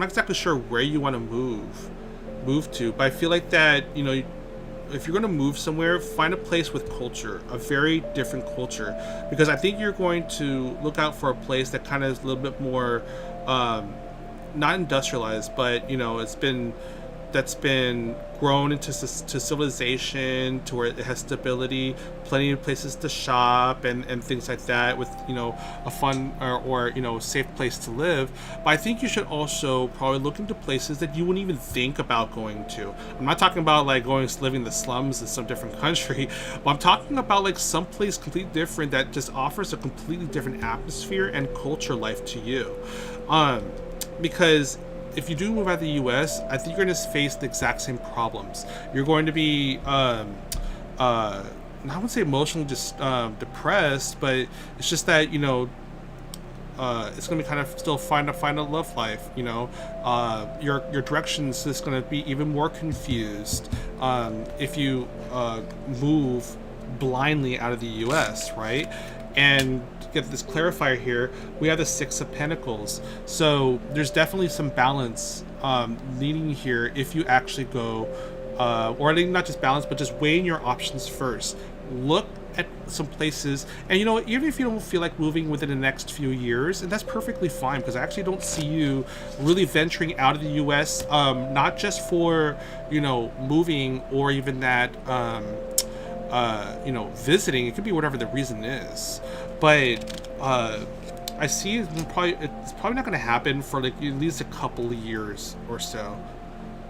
not exactly sure where you want to move to, but I feel like that if you're going to move somewhere, find a place with culture, a very different culture, because I think you're going to look out for a place that kind of is a little bit more not industrialized, but that's been grown into civilization, to where it has stability, plenty of places to shop and things like that, with a fun or safe place to live. But I think you should also probably look into places that you wouldn't even think about going to. I'm not talking about like going to live in the slums in some different country, but I'm talking about like some place completely different that just offers a completely different atmosphere and culture life to you. Because if you do move out of the U.S., I think you're going to face the exact same problems. You're going to be, I wouldn't say emotionally just depressed, but it's just that it's going to be kind of still find a love life. Your directions is going to be even more confused if you move blindly out of the U.S., right? And to get this clarifier here, we have the Six of Pentacles. So there's definitely some balance needing here if you actually go, or not just balance, but just weighing your options first. Look at some places, and you know, even if you don't feel like moving within the next few years, and that's perfectly fine, because I actually don't see you really venturing out of the US, not just for, you know, moving or even that, you know, visiting. It could be whatever the reason is, but I see it's probably not going to happen for like at least a couple of years or so.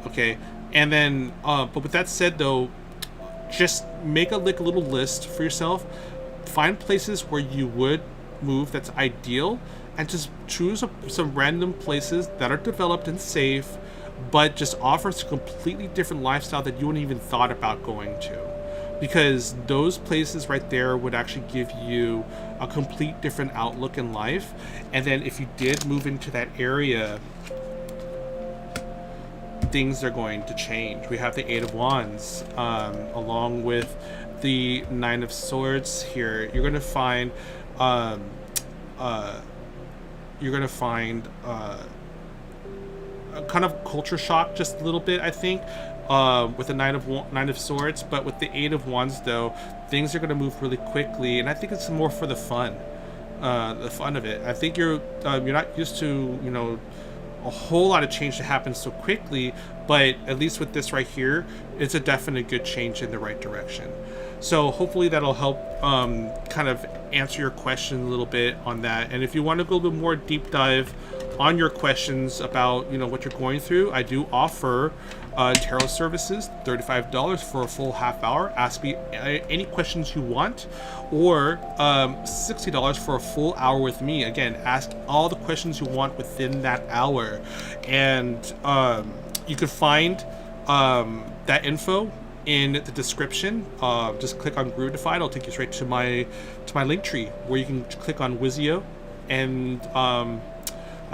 Okay, and then but with that said though, just make a little list for yourself. Find places where you would move that's ideal, and just choose some random places that are developed and safe, but just offers a completely different lifestyle that you wouldn't even thought about going to. Because those places right there would actually give you a complete different outlook in life. And then if you did move into that area, things are going to change. We have the Eight of Wands, along with the Nine of Swords here. You're going to find, a kind of culture shock, just a little bit, I think, with the Nine of Swords. But with the Eight of Wands, though, things are going to move really quickly, and I think it's more for the fun of it. I think you're not used to, you know, a whole lot of change to happen so quickly, but at least with this right here, it's a definite good change in the right direction. So hopefully that'll help kind of answer your question a little bit on that. And if you want to go a little bit more deep dive on your questions about, you know, what you're going through, I do offer tarot services, $35 for a full half hour. Ask me any questions you want, or $60 for a full hour with me. Again, ask all the questions you want within that hour, and you can find that info in the description. Just click on Groovify. It'll take you straight to my link tree, where you can click on Wizio and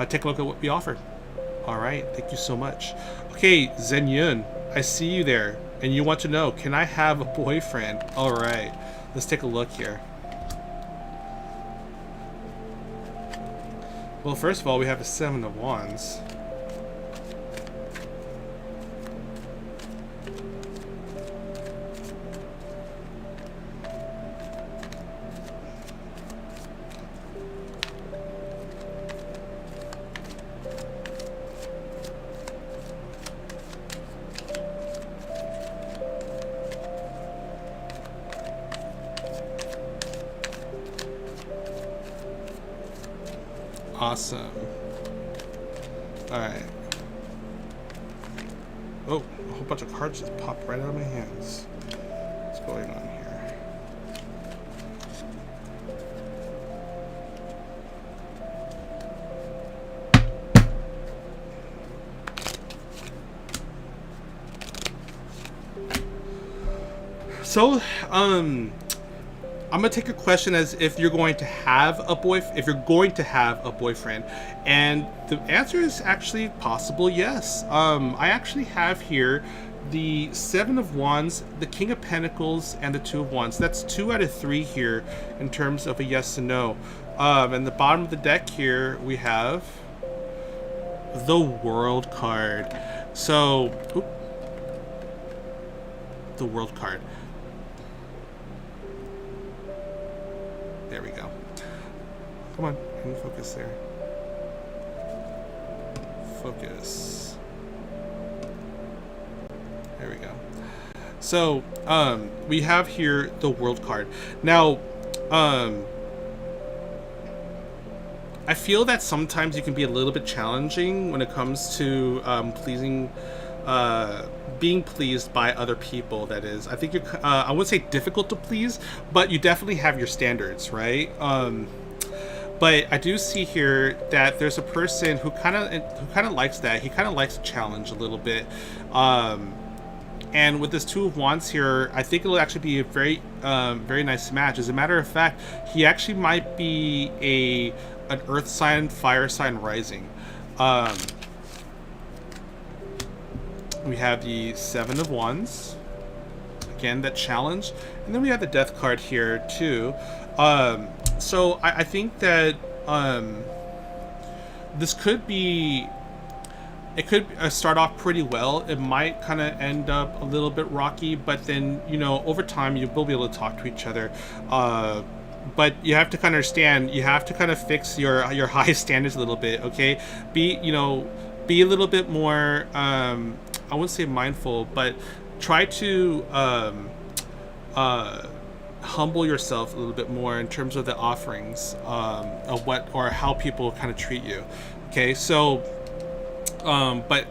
take a look at what we offer. All right, thank you so much. Okay, Zen Yun, I see you there, and you want to know, can I have a boyfriend? All right, let's take a look here. Well, first of all, we have a Seven of Wands. Awesome. Alright. Oh, a whole bunch of cards just popped right out of my hands. What's going on here? So, I'm gonna take your question as if you're going to have a boyfriend, and the answer is actually possible yes. I actually have here the Seven of Wands, the King of Pentacles, and the Two of Wands. That's 2 out of 3 here in terms of a yes and no. And the bottom of the deck here we have the World card. So, the World card. There we go. Come on, can you focus there? Focus. There we go. So, we have here the World card. Now, I feel that sometimes you can be a little bit challenging when it comes to being pleased by other people. That is, I think you're I wouldn't say difficult to please, but you definitely have your standards, right? But I do see here that there's a person who kind of likes that. He kind of likes a challenge a little bit, and with this Two of Wands here, I think it'll actually be a very very nice match. As a matter of fact, he actually might be an earth sign, fire sign rising. We have the Seven of Wands, again, that challenge, and then we have the Death card here too. So I think that this could be it could start off pretty well. It might kind of end up a little bit rocky, but then over time you will be able to talk to each other. But you have to kind of understand. You have to kind of fix your high standards a little bit. Okay, be a little bit more. I wouldn't say mindful, but try to humble yourself a little bit more in terms of the offerings of what or how people kind of treat you. Okay, so but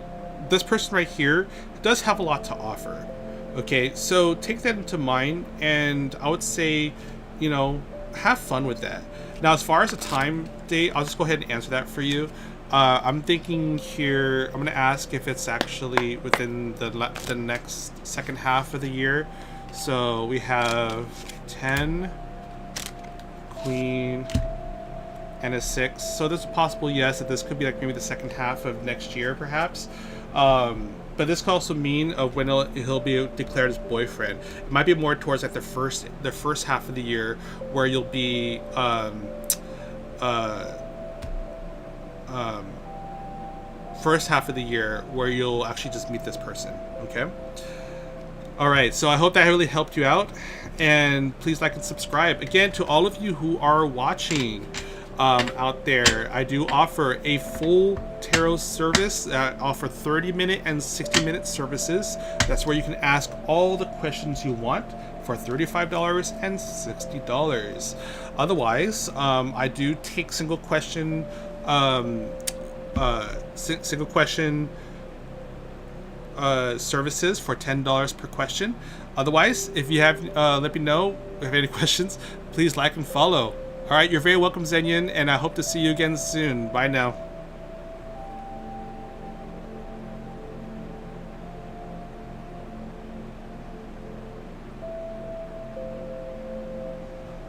this person right here does have a lot to offer. Okay, so take that into mind, and I would say, have fun with that. Now, as far as the time date, I'll just go ahead and answer that for you. I'm thinking here. I'm going to ask if it's actually within the next second half of the year. So we have 10, Queen, and a 6. So there's a possible yes that this could be like maybe the second half of next year, perhaps. But this could also mean of when he'll be declared as boyfriend. It might be more towards like the first half of the year where you'll be first half of the year where you'll actually just meet this person. Okay. All right, so I hope that really helped you out, and please like and subscribe. Again, to all of you who are watching out there, I do offer a full tarot service. I offer 30-minute and 60-minute services. That's where you can ask all the questions you want for $35 and $60. Otherwise, I do take single question services for $10 per question. Otherwise, if you have, let me know if you have any questions. Please like and follow. All right, you're very welcome, Zenyan, and I hope to see you again soon. Bye now.